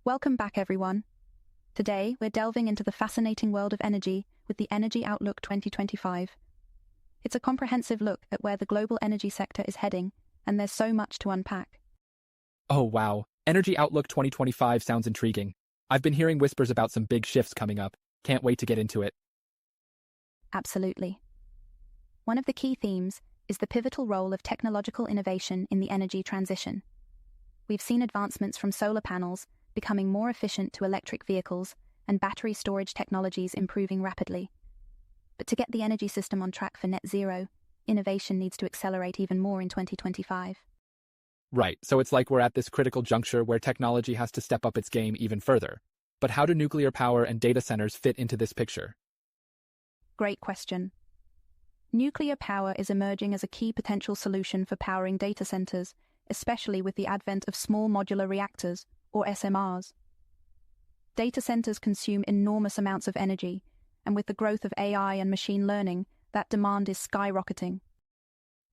Welcome back, everyone. Today, we're delving into the fascinating world of energy with the Energy Outlook 2025. It's a comprehensive look at where the global energy sector is heading, and there's so much to unpack. Oh, wow. Energy Outlook 2025 sounds intriguing. I've been hearing whispers about some big shifts coming up. Can't wait to get into it. Absolutely. One of the key themes is the pivotal role of technological innovation in the energy transition. We've seen advancements from solar panels becoming more efficient to electric vehicles and battery storage technologies improving rapidly. But to get the energy system on track for net zero, innovation needs to accelerate even more in 2025. Right, so it's like we're at this critical juncture where technology has to step up its game even further. But how do nuclear power and data centers fit into this picture? Great question. Nuclear power is emerging as a key potential solution for powering data centers, especially with the advent of small modular reactors, or SMRs. Data centers consume enormous amounts of energy, and with the growth of AI and machine learning, that demand is skyrocketing.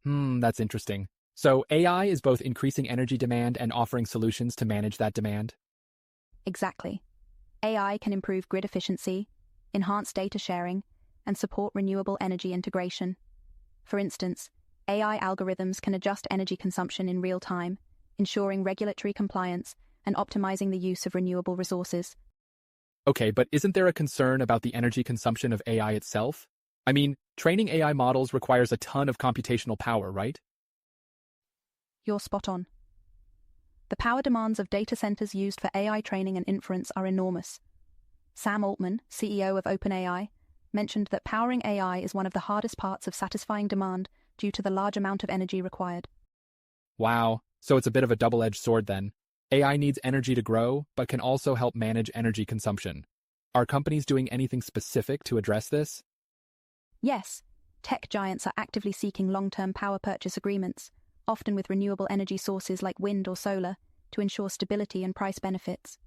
That's interesting. So AI is both increasing energy demand and offering solutions to manage that demand? Exactly. AI can improve grid efficiency, enhance data sharing, and support renewable energy integration. For instance, AI algorithms can adjust energy consumption in real time, ensuring regulatory compliance and optimizing the use of renewable resources. Okay, but isn't there a concern about the energy consumption of AI itself? I mean, training AI models requires a ton of computational power, right? You're spot on. The power demands of data centers used for AI training and inference are enormous. Sam Altman, CEO of OpenAI, mentioned that powering AI is one of the hardest parts of satisfying demand due to the large amount of energy required. Wow, so it's a bit of a double-edged sword then. AI needs energy to grow, but can also help manage energy consumption. Are companies doing anything specific to address this? Yes, tech giants are actively seeking long-term power purchase agreements, often with renewable energy sources like wind or solar, to ensure stability and price benefits.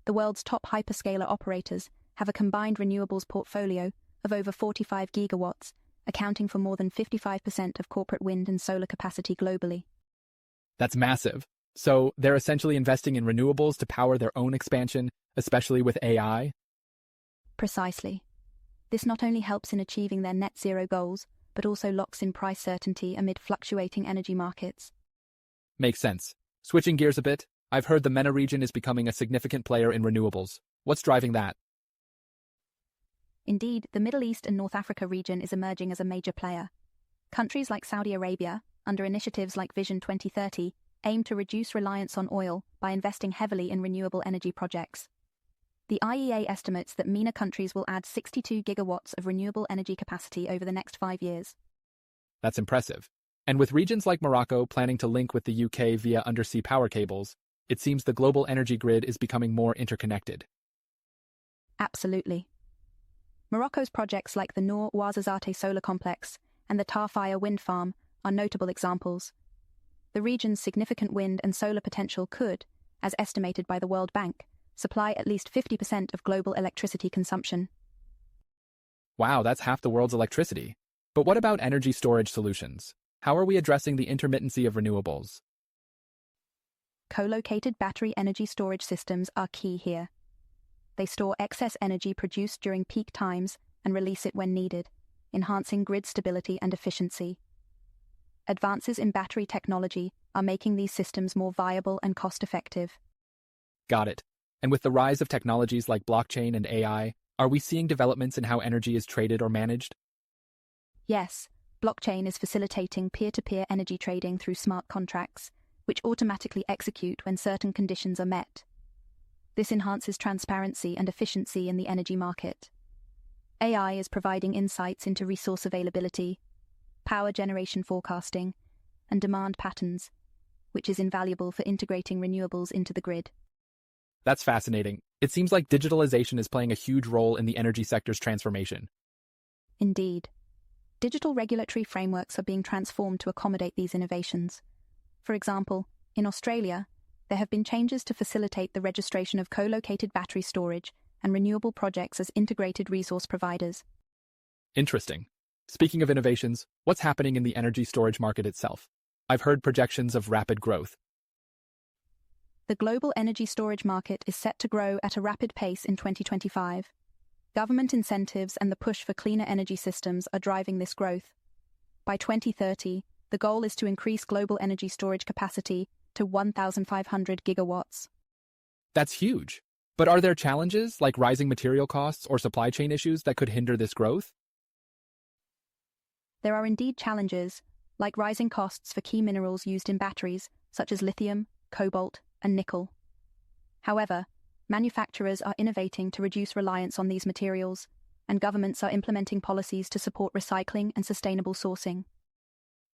The world's top hyperscaler operators have a combined renewables portfolio of over 45 gigawatts, accounting for more than 55% of corporate wind and solar capacity globally. That's massive. So they're essentially investing in renewables to power their own expansion, especially with AI? Precisely. This not only helps in achieving their net zero goals, but also locks in price certainty amid fluctuating energy markets. Makes sense. Switching gears a bit, I've heard the MENA region is becoming a significant player in renewables. What's driving that? Indeed, the Middle East and North Africa region is emerging as a major player. Countries like Saudi Arabia, under initiatives like Vision 2030, aim to reduce reliance on oil by investing heavily in renewable energy projects. The IEA estimates that MENA countries will add 62 gigawatts of renewable energy capacity over the next 5 years. That's impressive. And with regions like Morocco planning to link with the UK via undersea power cables, it seems the global energy grid is becoming more interconnected. Absolutely. Morocco's projects like the Noor Ouarzazate solar complex and the Tarfaya wind farm are notable examples. The region's significant wind and solar potential could, as estimated by the World Bank, supply at least 50% of global electricity consumption. Wow, that's half the world's electricity. But what about energy storage solutions? How are we addressing the intermittency of renewables? Co-located battery energy storage systems are key here. They store excess energy produced during peak times and release it when needed, enhancing grid stability and efficiency. Advances in battery technology are making these systems more viable and cost-effective. Got it. And with the rise of technologies like blockchain and AI, are we seeing developments in how energy is traded or managed? Yes, blockchain is facilitating peer-to-peer energy trading through smart contracts, which automatically execute when certain conditions are met. This enhances transparency and efficiency in the energy market. AI is providing insights into resource availability, power generation forecasting, and demand patterns, which is invaluable for integrating renewables into the grid. That's fascinating. It seems like digitalization is playing a huge role in the energy sector's transformation. Indeed. Digital regulatory frameworks are being transformed to accommodate these innovations. For example, in Australia, there have been changes to facilitate the registration of co-located battery storage and renewable projects as integrated resource providers. Interesting. Speaking of innovations, what's happening in the energy storage market itself? I've heard projections of rapid growth. The global energy storage market is set to grow at a rapid pace in 2025. Government incentives and the push for cleaner energy systems are driving this growth. By 2030, the goal is to increase global energy storage capacity to 1,500 gigawatts. That's huge. But are there challenges like rising material costs or supply chain issues that could hinder this growth? There are indeed challenges, like rising costs for key minerals used in batteries, such as lithium, cobalt, and nickel. However, manufacturers are innovating to reduce reliance on these materials, and governments are implementing policies to support recycling and sustainable sourcing.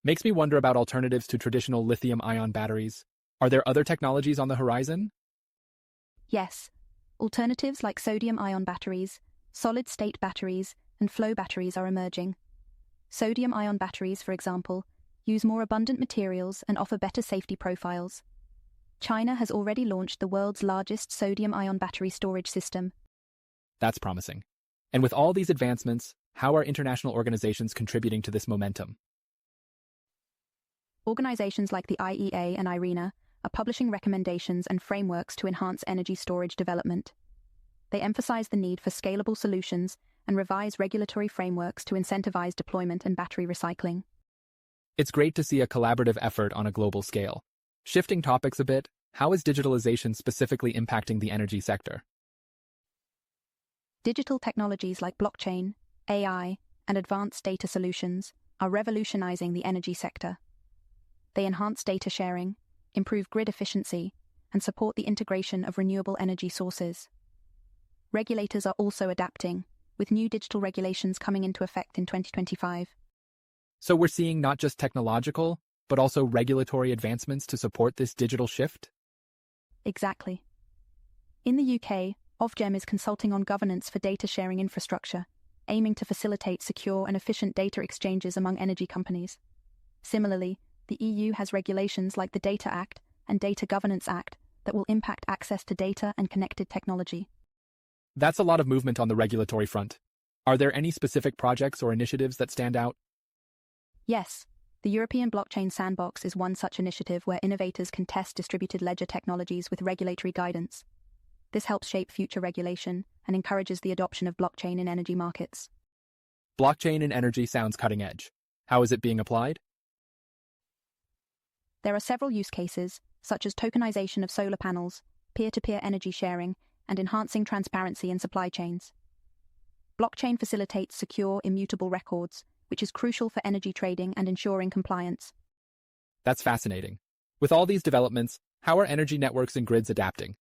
Makes me wonder about alternatives to traditional lithium-ion batteries. Are there other technologies on the horizon? Yes, alternatives like sodium-ion batteries, solid-state batteries, and flow batteries are emerging. Sodium-ion batteries, for example, use more abundant materials and offer better safety profiles. China has already launched the world's largest sodium-ion battery storage system. That's promising. And with all these advancements, how are international organizations contributing to this momentum? Organizations like the IEA and IRENA are publishing recommendations and frameworks to enhance energy storage development. They emphasize the need for scalable solutions and revise regulatory frameworks to incentivize deployment and battery recycling. It's great to see a collaborative effort on a global scale. Shifting topics a bit, how is digitalization specifically impacting the energy sector? Digital technologies like blockchain, AI, and advanced data solutions are revolutionizing the energy sector. They enhance data sharing, improve grid efficiency, and support the integration of renewable energy sources. Regulators are also adapting, with new digital regulations coming into effect in 2025. So we're seeing not just technological, but also regulatory advancements to support this digital shift? Exactly. In the UK, Ofgem is consulting on governance for data sharing infrastructure, aiming to facilitate secure and efficient data exchanges among energy companies. Similarly, the EU has regulations like the Data Act and Data Governance Act that will impact access to data and connected technology. That's a lot of movement on the regulatory front. Are there any specific projects or initiatives that stand out? Yes, the European Blockchain Sandbox is one such initiative where innovators can test distributed ledger technologies with regulatory guidance. This helps shape future regulation and encourages the adoption of blockchain in energy markets. Blockchain in energy sounds cutting edge. How is it being applied? There are several use cases, such as tokenization of solar panels, peer-to-peer energy sharing, and enhancing transparency in supply chains. Blockchain facilitates secure, immutable records, which is crucial for energy trading and ensuring compliance. That's fascinating. With all these developments, how are energy networks and grids adapting?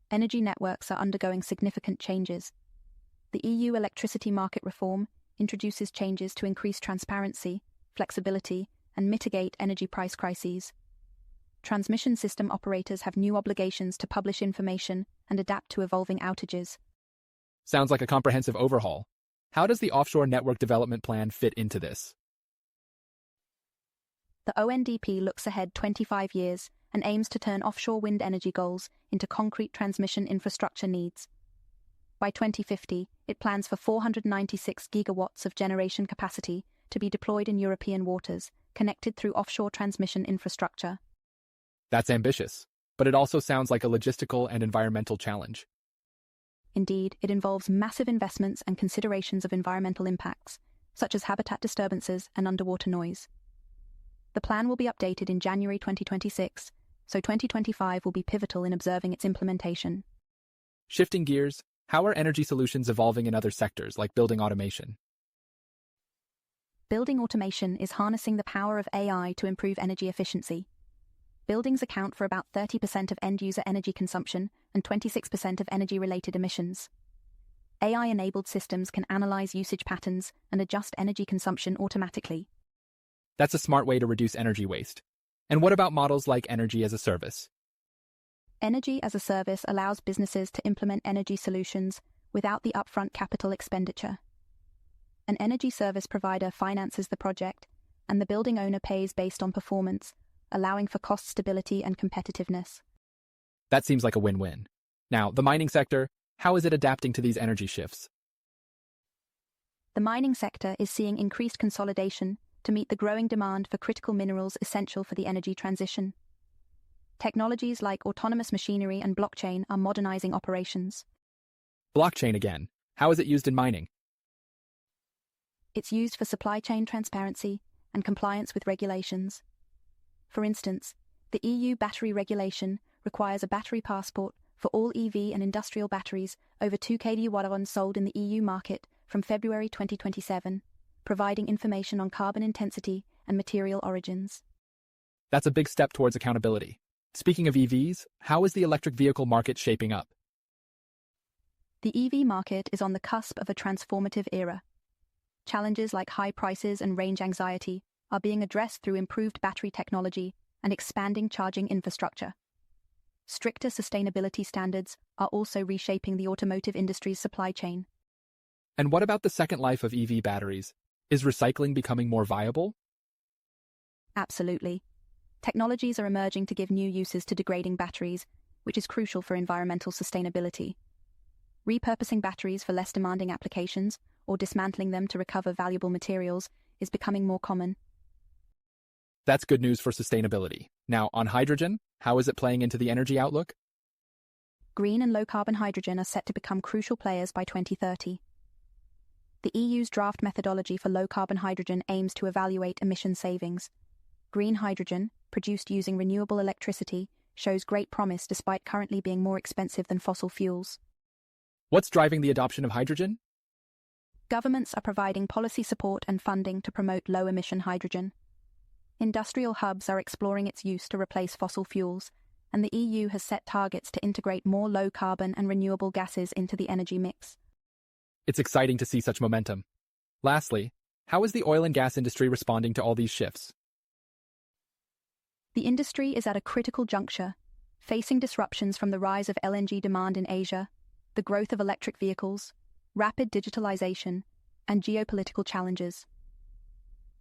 Energy networks are undergoing significant changes. The EU electricity market reform introduces changes to increase transparency, flexibility, and mitigate energy price crises. Transmission system operators have new obligations to publish information and adapt to evolving outages. Sounds like a comprehensive overhaul. How does the offshore network development plan fit into this? The ONDP looks ahead 25 years and aims to turn offshore wind energy goals into concrete transmission infrastructure needs. By 2050, it plans for 496 gigawatts of generation capacity to be deployed in European waters, connected through offshore transmission infrastructure. That's ambitious, but it also sounds like a logistical and environmental challenge. Indeed, it involves massive investments and considerations of environmental impacts, such as habitat disturbances and underwater noise. The plan will be updated in January 2026, so 2025 will be pivotal in observing its implementation. Shifting gears, how are energy solutions evolving in other sectors like building automation? Building automation is harnessing the power of AI to improve energy efficiency. Buildings account for about 30% of end-user energy consumption and 26% of energy-related emissions. AI-enabled systems can analyze usage patterns and adjust energy consumption automatically. That's a smart way to reduce energy waste. And what about models like energy as a service? Energy as a service allows businesses to implement energy solutions without the upfront capital expenditure. An energy service provider finances the project, and the building owner pays based on performance, allowing for cost stability and competitiveness. That seems like a win-win. Now, the mining sector, how is it adapting to these energy shifts? The mining sector is seeing increased consolidation to meet the growing demand for critical minerals essential for the energy transition. Technologies like autonomous machinery and blockchain are modernizing operations. Blockchain again. How is it used in mining? It's used for supply chain transparency and compliance with regulations. For instance, the EU battery regulation requires a battery passport for all EV and industrial batteries over 2 kWh sold in the EU market from February 2027, providing information on carbon intensity and material origins. That's a big step towards accountability. Speaking of EVs, how is the electric vehicle market shaping up? The EV market is on the cusp of a transformative era. Challenges like high prices and range anxiety are being addressed through improved battery technology and expanding charging infrastructure. Stricter sustainability standards are also reshaping the automotive industry's supply chain. And what about the second life of EV batteries? Is recycling becoming more viable? Absolutely. Technologies are emerging to give new uses to degrading batteries, which is crucial for environmental sustainability. Repurposing batteries for less demanding applications or dismantling them to recover valuable materials is becoming more common. That's good news for sustainability. Now, on hydrogen, how is it playing into the energy outlook? Green and low-carbon hydrogen are set to become crucial players by 2030. The EU's draft methodology for low-carbon hydrogen aims to evaluate emission savings. Green hydrogen, produced using renewable electricity, shows great promise despite currently being more expensive than fossil fuels. What's driving the adoption of hydrogen? Governments are providing policy support and funding to promote low-emission hydrogen. Industrial hubs are exploring its use to replace fossil fuels, and the EU has set targets to integrate more low-carbon and renewable gases into the energy mix. It's exciting to see such momentum. Lastly, how is the oil and gas industry responding to all these shifts? The industry is at a critical juncture, facing disruptions from the rise of LNG demand in Asia, the growth of electric vehicles, rapid digitalization, and geopolitical challenges.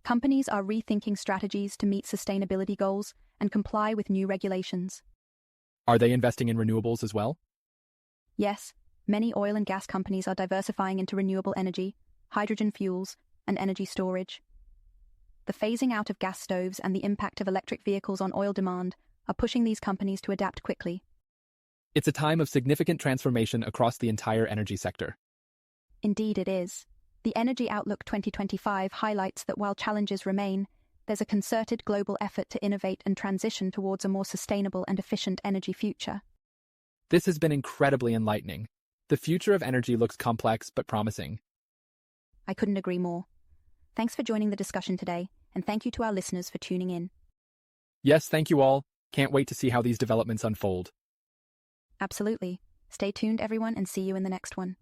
Companies are rethinking strategies to meet sustainability goals and comply with new regulations. Are they investing in renewables as well? Yes, many oil and gas companies are diversifying into renewable energy, hydrogen fuels, and energy storage. The phasing out of gas stoves and the impact of electric vehicles on oil demand are pushing these companies to adapt quickly. It's a time of significant transformation across the entire energy sector. Indeed it is. The Energy Outlook 2025 highlights that while challenges remain, there's a concerted global effort to innovate and transition towards a more sustainable and efficient energy future. This has been incredibly enlightening. The future of energy looks complex but promising. I couldn't agree more. Thanks for joining the discussion today, and thank you to our listeners for tuning in. Yes, thank you all. Can't wait to see how these developments unfold. Absolutely. Stay tuned, everyone, and see you in the next one.